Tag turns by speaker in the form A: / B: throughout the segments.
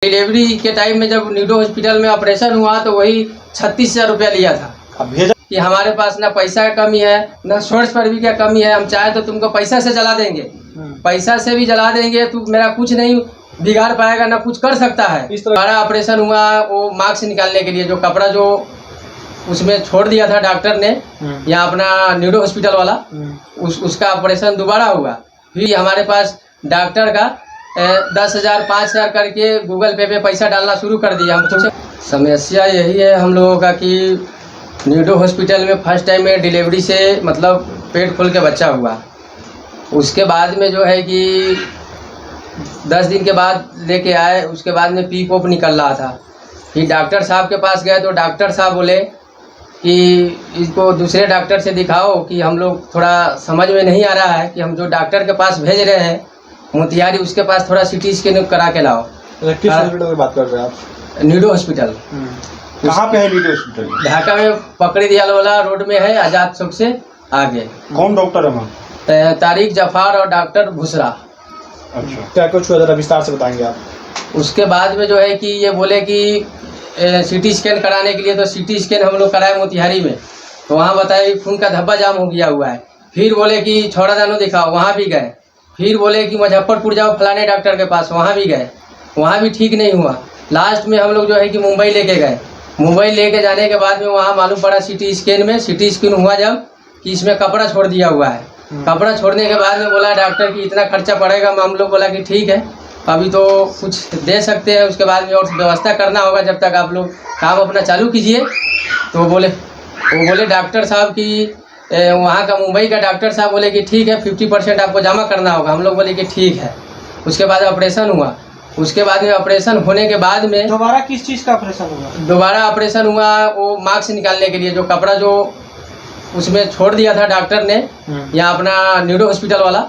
A: Delivery के time में जब नीडो हॉस्पिटल में ऑपरेशन हुआ तो वही 36,000 रुपया लिया था।
B: अब भेजा
A: कि हमारे पास ना पैसा का कमी है ना सोर्स पर भी क्या कमी है, हम चाहे तो तुमको पैसा से जला देंगे, पैसा से भी जला देंगे, तू मेरा कुछ नहीं बिगाड़ पाएगा ना कुछ कर सकता है।
B: इस तरह
A: हमारा ऑपरेशन हुआ वो मार्क्स निकालने के लिए, जो कपड़ा जो उसमें छोड़ दिया था डॉक्टर ने यहाँ अपना नीडो हॉस्पिटल वाला, उसका ऑपरेशन दोबारा हुआ। फिर हमारे पास डॉक्टर का 10,000 5,000 करके गूगल पे पैसा डालना शुरू कर दिया। हम तो समस्या यही है हम लोगों का कि नीडो हॉस्पिटल में फर्स्ट टाइम में डिलीवरी से मतलब पेट खोल के बच्चा हुआ, उसके बाद में जो है कि 10 दिन के बाद लेके आए, उसके बाद में पी पोप निकल रहा था। फिर डॉक्टर साहब के पास गए तो डॉक्टर साहब बोले कि इसको दूसरे डॉक्टर से दिखाओ, कि हम लोग थोड़ा समझ में नहीं आ रहा है कि हम जो डॉक्टर के पास भेज रहे हैं मोतिहारी, उसके पास थोड़ा सिटी स्कैन करा के लाओ।
B: किस हॉस्पिटल की बात कर रहे हैं आप?
A: नीडो हॉस्पिटल
B: कहाँ पे है नीडो हॉस्पिटल?
A: ढाका में पकड़ी दियाल वाला रोड में है, आजाद चौक से आगे।
B: कौन डॉक्टर है वहाँ?
A: तारिक जफार और डॉक्टर भुसरा।
B: अच्छा, क्या कुछ हुआ जरा विस्तार से बताएंगे आप?
A: उसके बाद में जो है कि ये बोले कि सिटी स्कैन कराने के लिए, तो सिटी स्कैन हम लोग कराए मोतिहारी में, तो वहाँ बताए खून का धब्बा जाम हो गया हुआ है। फिर बोले कि छोड़ा दानो दिखाओ, वहाँ भी गए। फिर बोले कि मुजफ्फरपुर जाओ फलाने डॉक्टर के पास, वहाँ भी गए, वहाँ भी ठीक नहीं हुआ। लास्ट में हम लोग जो है कि मुंबई लेके गए। मुंबई लेके जाने के बाद में वहाँ मालूम पड़ा सिटी स्कैन में, सिटी स्कैन हुआ जब कि इसमें कपड़ा छोड़ दिया हुआ है। कपड़ा छोड़ने के बाद में बोला डॉक्टर कि इतना खर्चा पड़ेगा। हम लोग बोला कि ठीक है, अभी तो कुछ दे सकते हैं, उसके बाद में और व्यवस्था करना होगा, जब तक आप लोग काम अपना चालू कीजिए। तो वो बोले डॉक्टर साहब कि वहाँ का मुंबई का डॉक्टर साहब बोले कि ठीक है 50% आपको जमा करना होगा। हम लोग बोले कि ठीक है। उसके बाद ऑपरेशन हुआ। उसके बाद में ऑपरेशन होने के बाद में
C: दोबारा किस चीज़ का ऑपरेशन हुआ?
A: दोबारा ऑपरेशन हुआ वो मार्क्स निकालने के लिए, जो कपड़ा जो उसमें छोड़ दिया था डॉक्टर ने यहाँ अपना नीडो हॉस्पिटल वाला,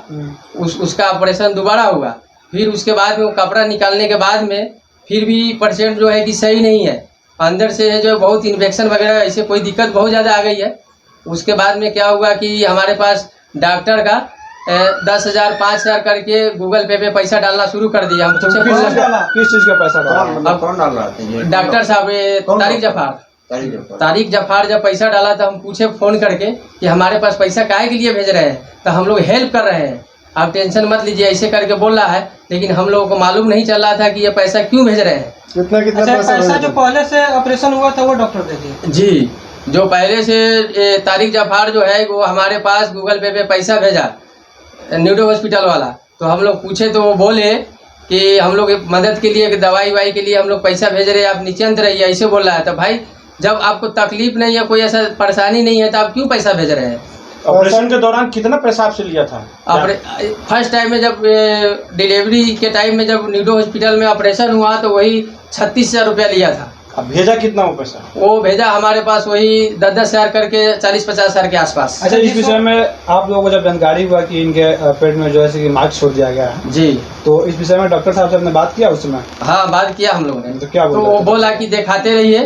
A: उसका ऑपरेशन दोबारा हुआ। फिर उसके बाद में वो कपड़ा निकालने के बाद में फिर भी % जो है कि सही नहीं है, अंदर से है जो बहुत इन्फेक्शन वगैरह ऐसे कोई दिक्कत बहुत ज़्यादा आ गई है। उसके बाद में क्या हुआ कि हमारे पास डॉक्टर का 10,000 5,000 करके गूगल पे पैसा डालना शुरू कर दिया। हम
B: किस चीज़ का पैसा डाला?
D: कौन डाल रहा था?
A: डॉक्टर साहब तारिक जफार जब पैसा डाला तो हम पूछे फ़ोन करके कि हमारे पास पैसा काहे के लिए भेज रहे हैं, तो हम लोग हेल्प कर रहे हैं, आप टेंशन मत लीजिए, ऐसे करके बोल रहा है। लेकिन हम लोगों को मालूम नहीं चल रहा था कि ये पैसा क्यों भेज रहे हैं।
B: कितना
C: अच्छा, पैसा जो पहले से ऑपरेशन हुआ था वो डॉक्टर दे दिए?
A: जी, जो पहले से तारिक जफार जो है वो हमारे पास गूगल पे पैसा भेजा नीडो हॉस्पिटल वाला। तो हम लोग पूछे तो वो बोले कि हम लोग मदद के लिए, दवाई वाई के लिए हम लोग पैसा भेज रहे हैं, आप निश्चिंत रहिए, ऐसे बोल रहा है। तो भाई जब आपको तकलीफ नहीं है, कोई ऐसा परेशानी नहीं है, तो आप क्यों पैसा भेज रहे हैं?
B: ऑपरेशन के दौरान कितना पैसा आपसे लिया था?
A: फर्स्ट टाइम में जब डिलीवरी के टाइम में जब नीडो हॉस्पिटल में ऑपरेशन हुआ तो वही 36,000 रुपया लिया था।
B: अब भेजा कितना वो पैसा?
A: वो भेजा हमारे पास वही 10,000 करके 40-50,000 के आसपास।
B: अच्छा, इस विषय में आप लोगों को जब जानकारी हुआ कि इनके पेट में जो है कि मार्क्स छोड़ दिया गया है
A: जी,
B: तो इस विषय में डॉक्टर साहब से आपने बात किया उस समय?
A: हाँ, बात किया हम लोगों ने।
B: तो क्या
A: तो वो बोला कि दिखाते रहिए,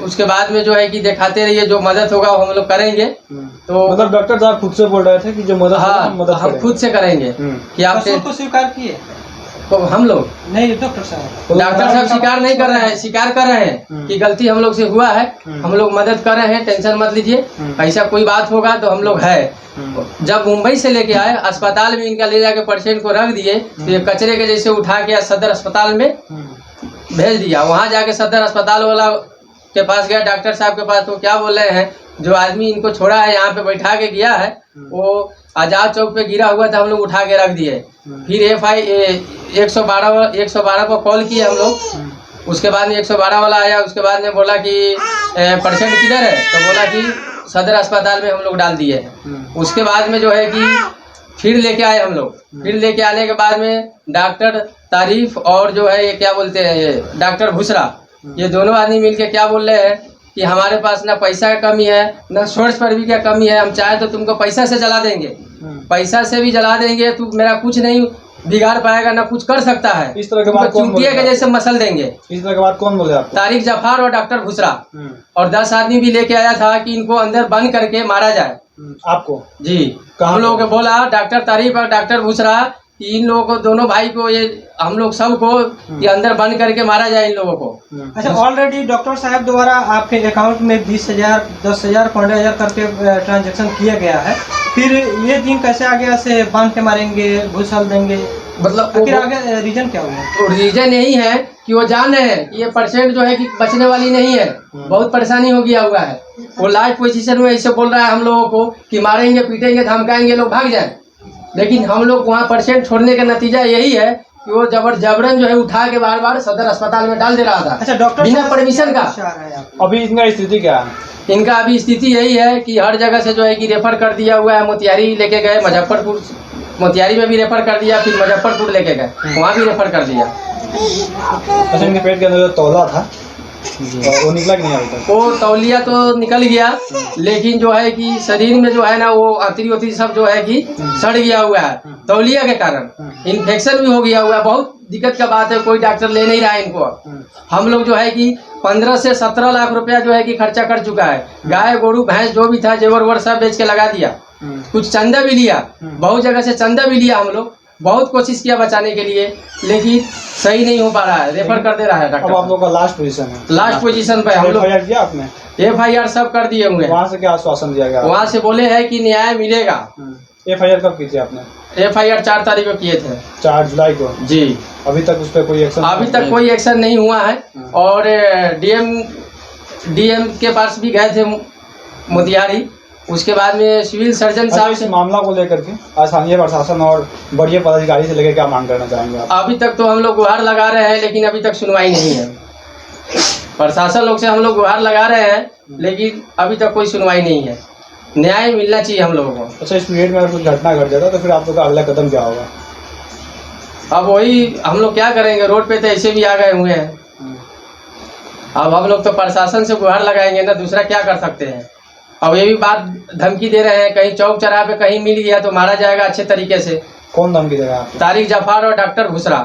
A: उसके बाद में जो है कि दिखाते रहिए, जो मदद होगा वो हम लोग करेंगे। तो
B: मतलब डॉक्टर साहब खुद से बोल रहे थे कि जो मदद
A: हाँ, हम खुद से करेंगे कि आपसे
C: को स्वीकार किए?
A: तो हम लोग
C: नहीं, डॉक्टर साहब
A: स्वीकार नहीं कर रहे हैं, स्वीकार कर रहे हैं कि गलती हम लोग से हुआ है, हम लोग मदद कर रहे हैं, टेंशन मत लीजिए, ऐसा कोई बात होगा तो हम लोग है। जब मुंबई से लेके आए अस्पताल में इनका ले जाके पेशेंट को रख दिए, तो ये कचरे के जैसे उठा के सदर अस्पताल में भेज दिया। वहाँ जाके सदर अस्पताल वाला के पास गया, डॉक्टर साहब के पास, तो क्या बोल रहे हैं, जो आदमी इनको छोड़ा है यहाँ पे बैठा के गया है वो आजाद चौक पे गिरा हुआ था, हम लोग उठा के रख दिए। फिर 112 को कॉल किए हम लोग। उसके बाद में 112 वाला आया, उसके बाद में बोला कि पेशेंट किधर है, तो बोला कि सदर अस्पताल में हम लोग डाल दिए हैं। उसके बाद में जो है कि फिर लेके आए हम लोग। फिर लेके आने के बाद में डॉक्टर तारीफ और जो है ये क्या बोलते हैं ये डॉक्टर भुसरा, ये दोनों आदमी मिलके क्या बोल रहे हैं कि हमारे पास ना पैसा का कमी है ना सोर्स पर भी क्या कमी है, हम चाहे तो तुमको पैसा से जला देंगे, पैसा से भी जला देंगे, तू मेरा कुछ नहीं बिगाड़ पाएगा ना कुछ कर सकता है।
B: इस तरह के बात कौन
A: चुटिया के जैसे मसल देंगे।
B: इस तरह की बात कौन बोले आपको?
A: तारिक जफार और डॉक्टर भुसरा, और 10 आदमी भी लेके आया था कि इनको अंदर बंद करके मारा जाए।
B: आपको?
A: जी, हम लोगों को बोला डॉक्टर तारिक और डॉक्टर भुसरा कि इन लोगों को, दोनों भाई को, ये हम लोग सबको कि अंदर बंद करके मारा जाए इन लोगों को।
C: अच्छा, ऑलरेडी डॉक्टर साहब द्वारा आपके अकाउंट में 20,000, 10,000, 15,000 करके ट्रांजैक्शन किया गया है, फिर ये दिन कैसे आगे से बांध के मारेंगे, घुसल देंगे,
A: मतलब
C: फिर आगे रीजन क्या हुआ?
A: तो रीजन यही है कि वो जान रहे हैं कि ये पेशेंट जो है कि बचने वाली नहीं है, बहुत परेशानी हो गया हुआ है। वो लास्ट पोजीशन में ऐसे बोल रहा है हम लोगों को कि मारेंगे, पीटेंगे, धमकाएंगे, लोग भाग जाए। लेकिन हम लोग वहाँ पेशेंट छोड़ने का नतीजा यही है कि वो जबरन जो है उठा के बार बार सदर अस्पताल में डाल दे रहा था।
C: अच्छा, डॉक्टर
A: बिना परमिशन का।
B: अभी इनका स्थिति क्या है?
A: इनका अभी स्थिति यही है कि हर जगह से जो है कि रेफर कर दिया हुआ है। मोतिहारी लेके गए, मुजफ्फरपुर, मोतिहारी में भी रेफर कर दिया, फिर मुजफ्फरपुर लेके गए, वहाँ भी रेफर कर दिया।
B: अच्छा, इनके पेट के अंदर जो तौला था वो निकला कि नहीं अभी तक?
A: वो तौलिया तो निकल गया, लेकिन जो है कि शरीर में जो है ना वो आंतरी सब जो है कि सड़ गया हुआ है तौलिया के कारण। इन्फेक्शन भी हो गया हुआ है, बहुत दिक्कत का बात है। कोई डॉक्टर ले नहीं रहा है इनको। हम लोग जो है कि 15 से 17 लाख रुपया जो है कि खर्चा कर चुका है। गाय गोरू भैंस जो भी था जेवर वोर सब बेच के लगा दिया। कुछ चंदा भी लिया, बहुत जगह से चंदा भी लिया। हम लोग बहुत कोशिश किया बचाने के लिए, लेकिन सही नहीं हो पा रहा है, रेफर कर दे रहा है डॉक्टर।
B: अब आप लोग का लास्ट पोजीशन है?
A: लास्ट पोजीशन पे हम लोग।
B: FIR किया आपने?
A: FIR सब कर दिए हुए हैं।
B: वहाँ से क्या आश्वासन दिया गया?
A: वहाँ से बोले हैं कि न्याय मिलेगा।
B: FIR कब की थी आपने?
A: FIR 4 तारीख को किए थे।
B: 4 जुलाई को?
A: जी।
B: अभी तक उस पर कोई एक्शन?
A: अभी तक कोई एक्शन नहीं हुआ है। और DM के पास भी गए थे मोतिहारी। उसके बाद में सिविल सर्जन साहब
B: इस मामला को लेकर के स्थानीय प्रशासन और बड़े पदाधिकारी से लेकर क्या मांग करना चाहेंगे आप?
A: अभी तक तो हम लोग गुहार लगा रहे हैं, लेकिन अभी तक सुनवाई नहीं है। प्रशासन लोग से हम लोग गुहार लगा रहे हैं, लेकिन अभी तक कोई सुनवाई नहीं है। न्याय मिलना चाहिए हम लोगों को।
B: अच्छा, इस पीरियड में अगर कुछ घटना घट जाता तो फिर आप लोग का अगला कदम क्या होगा?
A: अब वही हम लोग क्या करेंगे, रोड पे तो ऐसे भी आ गए हुए हैं। अब हम लोग तो प्रशासन से गुहार लगाएंगे ना, दूसरा क्या कर सकते हैं। अब ये भी बात धमकी दे रहे हैं, कहीं चौक चौराहे पे कहीं मिल गया तो मारा जाएगा अच्छे तरीके से।
B: कौन धमकी देगा आपको?
A: तारिक जफार और डॉक्टर घुसरा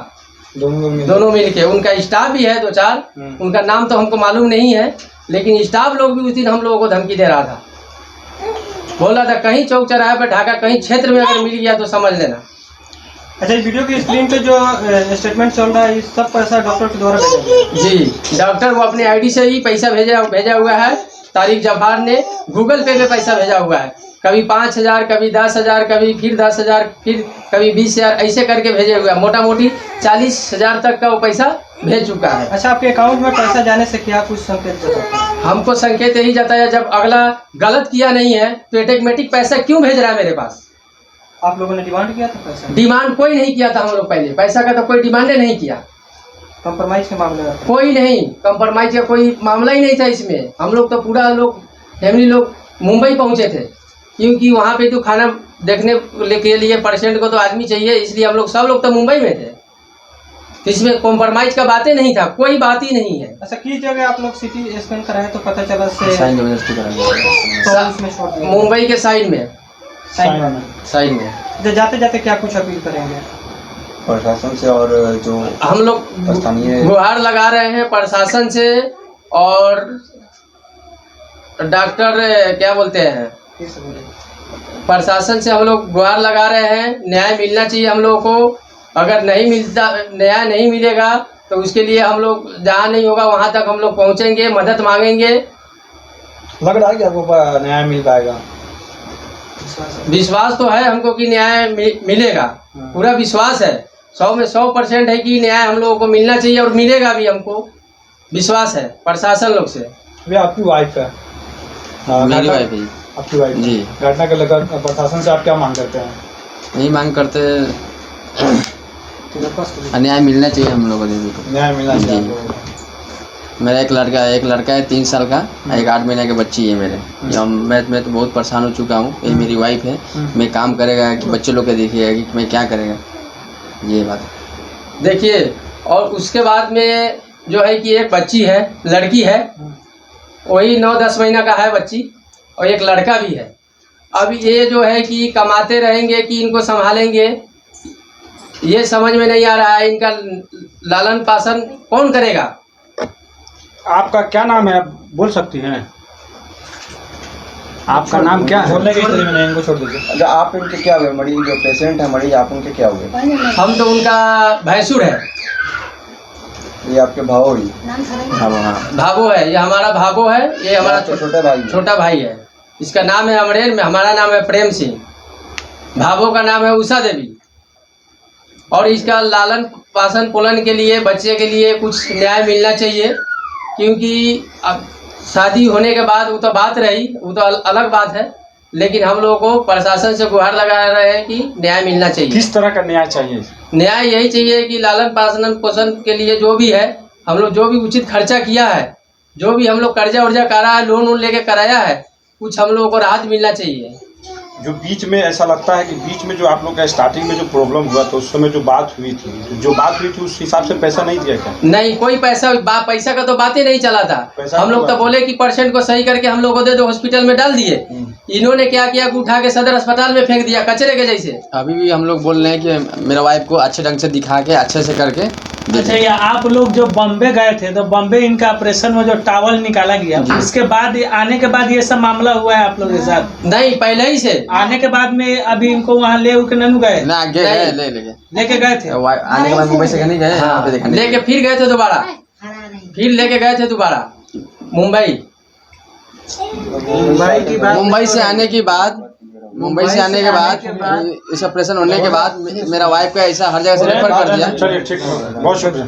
A: दोनों मिलके। उनका स्टाफ भी है 2-4, उनका नाम तो हमको मालूम नहीं है, लेकिन स्टाफ लोग भी उस दिन हम लोगों को धमकी दे रहा था। बोल रहा था कहीं चौक चौराहे पे ढाका, कहीं क्षेत्र में अगर मिल गया तो समझ लेना।
C: अच्छा, इस वीडियो की स्क्रीन पे जो स्टेटमेंट चल रहा है, इस सब पैसा डॉक्टर के द्वारा भेजा गया है?
A: जी, डॉक्टर वो अपने ID से ही पैसा भेजा हुआ है। तारिक जफार ने गूगल पे में पैसा भेजा हुआ है। कभी 5,000, कभी 10,000, कभी फिर 10,000, फिर कभी 20,000, ऐसे करके भेजे हुआ है। मोटा मोटी 40,000 तक का वो पैसा भेज चुका है।
C: अच्छा, आपके अकाउंट में पैसा जाने से क्या कुछ संकेत जताता है?
A: हमको संकेत यही जाता है, जब अगला गलत किया नहीं है तो ऑटोमेटिक पैसा क्यों भेज रहा है मेरे पास।
C: आप लोगों ने डिमांड किया था पैसा?
A: डिमांड कोई नहीं किया था हम लोग पहले, पैसा का तो कोई डिमांड नहीं किया।
C: कंप्रोमाइज के मामले में
A: कोई नहीं, कंप्रोमाइज का कोई मामला ही नहीं था इसमें। हम लोग तो पूरा लोग फैमिली लोग मुंबई पहुंचे थे, क्योंकि वहाँ पे तो खाना देखने के लिए पेशेंट को तो आदमी चाहिए, इसलिए हम लोग सब लोग तो मुंबई में थे। तो इसमें कॉम्प्रोमाइज का बातें नहीं था, कोई बात ही नहीं है।
C: अच्छा, किस जगह आप लोग सिटी स्कैन कराए तो पता चला से
A: मुंबई के साइड में।
C: तो जाते जाते क्या कुछ अपील करेंगे
D: प्रशासन से? और जो
A: हम लोग गुहार लगा रहे हैं प्रशासन से और डॉक्टर क्या बोलते हैं, प्रशासन से हम लोग गुहार लगा रहे हैं। न्याय मिलना चाहिए हम लोगों को। अगर नहीं मिलता, न्याय नहीं मिलेगा तो उसके लिए हम लोग जहाँ नहीं होगा वहाँ तक हम लोग पहुँचेंगे, मदद मांगेंगे।
B: लग रहा है कि आपको न्याय मिल पाएगा?
A: विश्वास तो है हमको कि न्याय मिलेगा, पूरा विश्वास है। 100 में 100% है कि न्याय हम लोगों को मिलना चाहिए और मिलेगा भी। हमको विश्वास है प्रशासन लोग से।
B: अभी आपकी वाइफ है?
D: मेरी वाइफ है
B: आपकी वाइफ जी। घटना के लेकर प्रशासन से आप क्या मांग करते हैं?
D: यही मांग करते न्याय मिलना चाहिए हम लोगों को।
B: न्याय मिलना चाहिए।
D: मेरा एक लड़का है 3 साल का, एक 8 महीने की बच्ची है मेरे। मैं तो बहुत परेशान हो चुका हूँ। ये मेरी वाइफ है, मैं काम करेगा कि बच्चे लोग के देखिएगा कि मैं क्या करेगा, ये बात
A: देखिए। और उसके बाद में जो है कि एक बच्ची है, लड़की है, वही 9-10 महीना का है बच्ची, और एक लड़का भी है। अब ये जो है कि कमाते रहेंगे कि इनको संभालेंगे, ये समझ में नहीं आ रहा है। इनका लालन पालन कौन करेगा?
B: आपका क्या नाम है, बोल सकती हैं? आपका नाम क्या है? बोलने की स्थिति में नहीं, इनको छोड़ दीजिए।
E: अच्छा, आप इनके क्या हुए? मरीज जो पेशेंट है मरीज, आप उनके क्या हुए?
A: हम तो उनका भैंसुर है,
E: ये आपके भाव ही?
A: भाबो है, ये हमारा भाबो है, ये हमारा छोटा भाई है। इसका नाम है अमरेन, हमारा नाम है प्रेम सिंह, भाबो का नाम है उषा देवी। और इसका लालन पालन पोलन के लिए बच्चे के लिए कुछ न्याय मिलना चाहिए, क्योंकि अब शादी होने के बाद वो तो बात रही, वो तो अलग बात है, लेकिन हम लोगों को प्रशासन से गुहार लगा रहे हैं कि न्याय मिलना चाहिए।
B: किस तरह का न्याय चाहिए?
A: न्याय यही चाहिए कि लालन पालन पोषण के लिए जो भी है, हम लोग जो भी उचित खर्चा किया है, जो भी हम लोग कर्जा उर्जा करा है, लोन वोन लेके कराया है, कुछ हम लोगों को राहत मिलना चाहिए।
B: जो बीच में ऐसा लगता है कि बीच में जो आप लोग का स्टार्टिंग में जो प्रॉब्लम हुआ तो उस समय जो बात हुई थी उस हिसाब से पैसा नहीं दिया क्या?
A: नहीं, कोई पैसा का तो बात ही नहीं चला था। हम लोग तो बोले कि पेशेंट को सही करके हम लोग को दे दो, हॉस्पिटल में डाल दिए। इन्होंने क्या किया कि उठा के सदर अस्पताल में फेंक दिया कचरे के जैसे।
D: अभी भी हम लोग बोल रहे हैं कि मेरा वाइफ को अच्छे ढंग से दिखा के अच्छे से करके।
F: अच्छा, ये आप लोग जो बॉम्बे गए थे तो बॉम्बे इनका ऑपरेशन में जो टावल निकाला गया, इसके बाद आने के बाद ये सब मामला हुआ है आप लोग के साथ?
A: नहीं, पहले ही से
F: आने के बाद में अभी इनको वहाँ ले के नहीं गए? लेके गए थे।
D: आने के बाद मुंबई से नहीं गए, यहाँ पे देखने
A: लेके फिर गए थे दोबारा, फिर लेके गए थे दोबारा मुंबई से आने के बाद इस ऑपरेशन होने के बाद मेरा वाइफ का ऐसा हर जगह से रेफर कर दिया।
B: चलिए ठीक है, बहुत शुक्रिया।